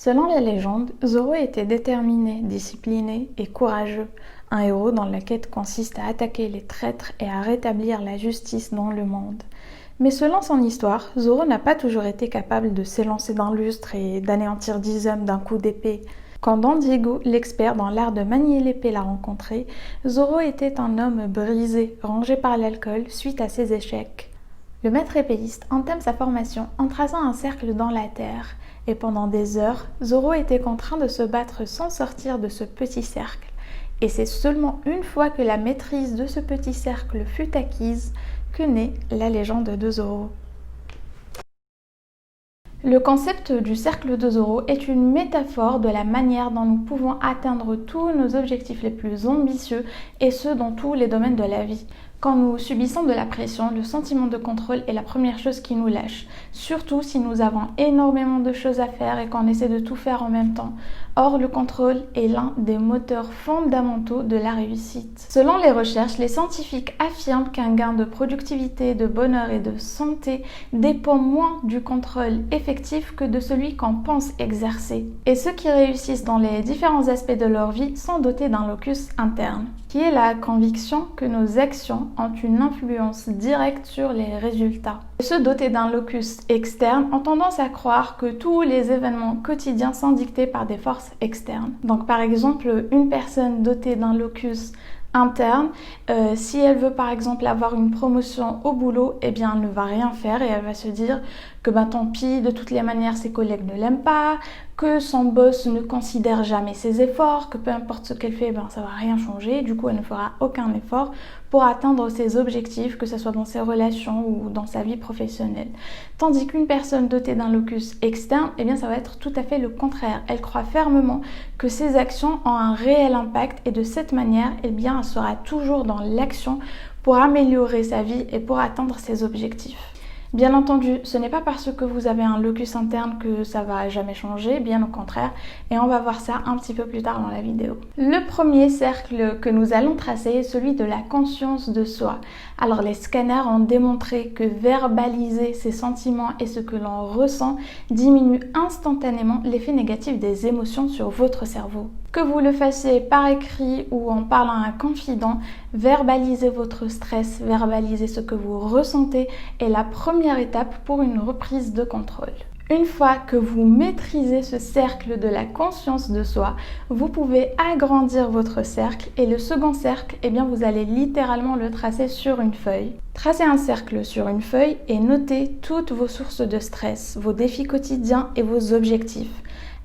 Selon les légendes, Zoro était déterminé, discipliné et courageux, un héros dont la quête consiste à attaquer les traîtres et à rétablir la justice dans le monde. Mais selon son histoire, Zoro n'a pas toujours été capable de s'élancer d'un lustre et d'anéantir 10 hommes d'un coup d'épée. Quand Don Diego, l'expert dans l'art de manier l'épée, l'a rencontré, Zoro était un homme brisé, rongé par l'alcool suite à ses échecs. Le maître épéiste entame sa formation en traçant un cercle dans la terre, et pendant des heures, Zoro était contraint de se battre sans sortir de ce petit cercle. Et c'est seulement une fois que la maîtrise de ce petit cercle fut acquise que naît la légende de Zoro. Le concept du cercle de Zoro est une métaphore de la manière dont nous pouvons atteindre tous nos objectifs les plus ambitieux et ce dans tous les domaines de la vie. Quand nous subissons de la pression, le sentiment de contrôle est la première chose qui nous lâche, surtout si nous avons énormément de choses à faire et qu'on essaie de tout faire en même temps. Or, le contrôle est l'un des moteurs fondamentaux de la réussite. Selon les recherches, les scientifiques affirment qu'un gain de productivité, de bonheur et de santé dépend moins du contrôle effectif que de celui qu'on pense exercer. Et ceux qui réussissent dans les différents aspects de leur vie sont dotés d'un locus interne, qui est la conviction que nos actions ont une influence directe sur les résultats. Ceux dotés d'un locus externe ont tendance à croire que tous les événements quotidiens sont dictés par des forces externes. Donc par exemple, une personne dotée d'un locus interne, si elle veut par exemple avoir une promotion au boulot, eh bien elle ne va rien faire et elle va se dire que tant pis, de toutes les manières ses collègues ne l'aiment pas, que son boss ne considère jamais ses efforts, que peu importe ce qu'elle fait, ça va rien changer, du coup elle ne fera aucun effort pour atteindre ses objectifs, que ce soit dans ses relations ou dans sa vie professionnelle. Tandis qu'une personne dotée d'un locus externe, eh bien ça va être tout à fait le contraire. Elle croit fermement que ses actions ont un réel impact et de cette manière, eh bien elle sera toujours dans l'action pour améliorer sa vie et pour atteindre ses objectifs. Bien entendu, ce n'est pas parce que vous avez un locus interne que ça va jamais changer, bien au contraire, et on va voir ça un petit peu plus tard dans la vidéo. Le premier cercle que nous allons tracer est celui de la conscience de soi. Alors les scanners ont démontré que verbaliser ses sentiments et ce que l'on ressent diminue instantanément l'effet négatif des émotions sur votre cerveau. Que vous le fassiez par écrit ou en parlant à un confident, verbaliser votre stress, verbaliser ce que vous ressentez est la première étape pour une reprise de contrôle. Une fois que vous maîtrisez ce cercle de la conscience de soi, vous pouvez agrandir votre cercle et le second cercle, eh bien vous allez littéralement le tracer sur une feuille. Tracez un cercle sur une feuille et notez toutes vos sources de stress, vos défis quotidiens et vos objectifs.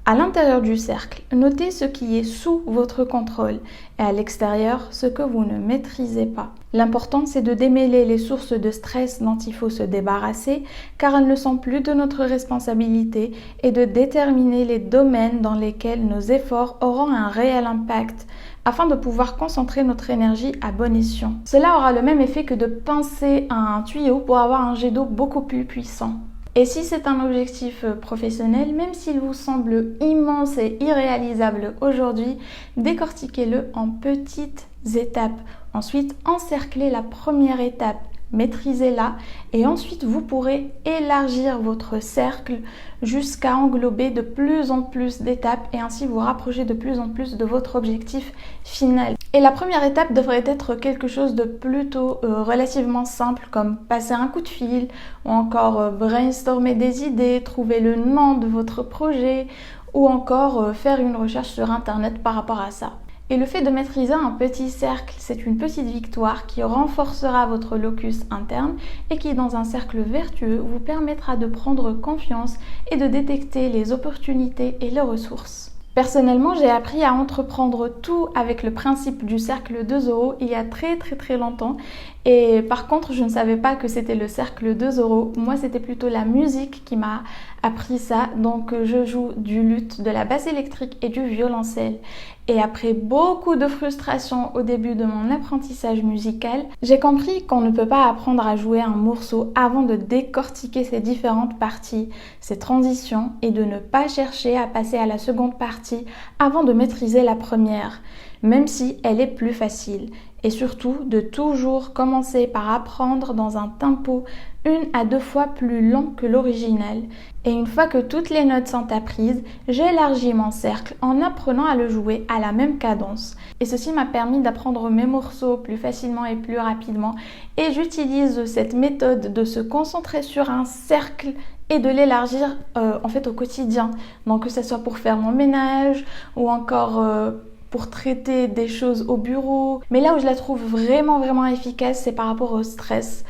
À l'intérieur du cercle, notez ce qui est sous votre contrôle et à l'extérieur, ce que vous ne maîtrisez pas. L'important, c'est de démêler les sources de stress dont il faut se débarrasser car elles ne sont plus de notre responsabilité et de déterminer les domaines dans lesquels nos efforts auront un réel impact afin de pouvoir concentrer notre énergie à bon escient. Cela aura le même effet que de pincer un tuyau pour avoir un jet d'eau beaucoup plus puissant. Et si c'est un objectif professionnel, même s'il vous semble immense et irréalisable aujourd'hui, décortiquez-le en petites étapes. Ensuite, encerclez la première étape, maîtrisez-la et ensuite vous pourrez élargir votre cercle jusqu'à englober de plus en plus d'étapes et ainsi vous rapprocher de plus en plus de votre objectif final. Et la première étape devrait être quelque chose de plutôt relativement simple comme passer un coup de fil ou encore brainstormer des idées, trouver le nom de votre projet ou encore faire une recherche sur internet par rapport à ça. Et le fait de maîtriser un petit cercle, c'est une petite victoire qui renforcera votre locus interne et qui, dans un cercle vertueux, vous permettra de prendre confiance et de détecter les opportunités et les ressources. Personnellement, j'ai appris à entreprendre tout avec le principe du cercle de Zoro il y a très longtemps. Et par contre, je ne savais pas que c'était le cercle de Zoro. Moi, c'était plutôt la musique qui m'a appris ça. Donc, je joue du luth, de la basse électrique et du violoncelle. Et après beaucoup de frustration au début de mon apprentissage musical, j'ai compris qu'on ne peut pas apprendre à jouer un morceau avant de décortiquer ses différentes parties, ses transitions et de ne pas chercher à passer à la seconde partie avant de maîtriser la première, même si elle est plus facile. Et surtout de toujours commencer par apprendre dans un tempo 1 à 2 fois plus long que l'original. Et une fois que toutes les notes sont apprises, j'élargis mon cercle en apprenant à le jouer à la même cadence. Et ceci m'a permis d'apprendre mes morceaux plus facilement et plus rapidement. Et j'utilise cette méthode de se concentrer sur un cercle et de l'élargir en fait au quotidien. Donc que ce soit pour faire mon ménage ou encore pour traiter des choses au bureau. Mais là où je la trouve vraiment efficace, c'est par rapport au stress.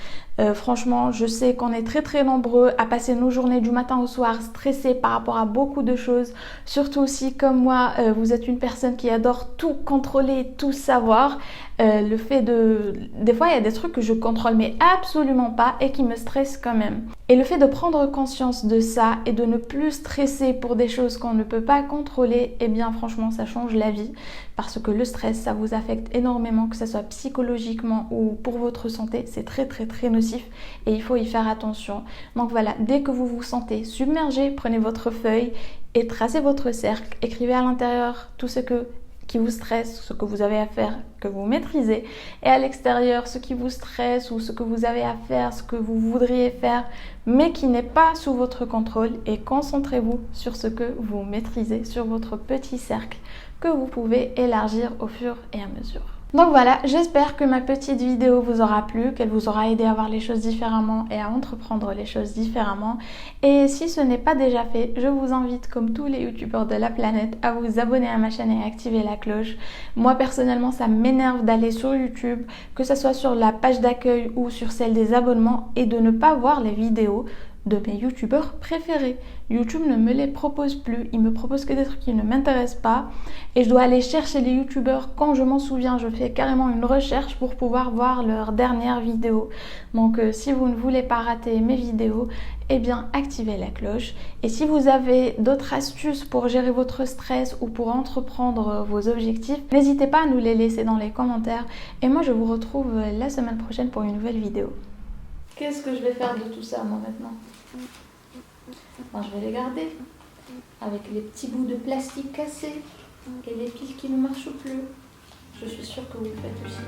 Franchement, je sais qu'on est très nombreux à passer nos journées du matin au soir stressés par rapport à beaucoup de choses. Surtout si, comme moi, vous êtes une personne qui adore tout contrôler, tout savoir. Le fait de... Des fois, il y a des trucs que je contrôle mais absolument pas et qui me stressent quand même. Et le fait de prendre conscience de ça et de ne plus stresser pour des choses qu'on ne peut pas contrôler, eh bien franchement, ça change la vie. Parce que le stress, ça vous affecte énormément, que ce soit psychologiquement ou pour votre santé. C'est très nocif et il faut y faire attention. Donc voilà, dès que vous vous sentez submergé, prenez votre feuille et tracez votre cercle. Écrivez à l'intérieur tout ce qui vous stresse, ce que vous avez à faire, que vous maîtrisez, et à l'extérieur, ce qui vous stresse ou ce que vous avez à faire, ce que vous voudriez faire, mais qui n'est pas sous votre contrôle, et concentrez-vous sur ce que vous maîtrisez, sur votre petit cercle que vous pouvez élargir au fur et à mesure. Donc voilà, j'espère que ma petite vidéo vous aura plu, qu'elle vous aura aidé à voir les choses différemment et à entreprendre les choses différemment. Et si ce n'est pas déjà fait, je vous invite, comme tous les youtubeurs de la planète, à vous abonner à ma chaîne et activer la cloche. Moi personnellement, ça m'énerve d'aller sur YouTube, que ce soit sur la page d'accueil ou sur celle des abonnements, et de ne pas voir les vidéos de mes youtubeurs préférés. YouTube ne me les propose plus, il me propose que des trucs qui ne m'intéressent pas et je dois aller chercher les youtubeurs quand je m'en souviens. Je fais carrément une recherche pour pouvoir voir leurs dernières vidéos. Donc si vous ne voulez pas rater mes vidéos, eh bien activez la cloche. Et si vous avez d'autres astuces pour gérer votre stress ou pour entreprendre vos objectifs, n'hésitez pas à nous les laisser dans les commentaires et moi je vous retrouve la semaine prochaine pour une nouvelle vidéo. Qu'est-ce que je vais faire de tout ça moi maintenant? Ben, je vais les garder avec les petits bouts de plastique cassés et les piles qui ne marchent plus. Je suis sûre que vous le faites aussi.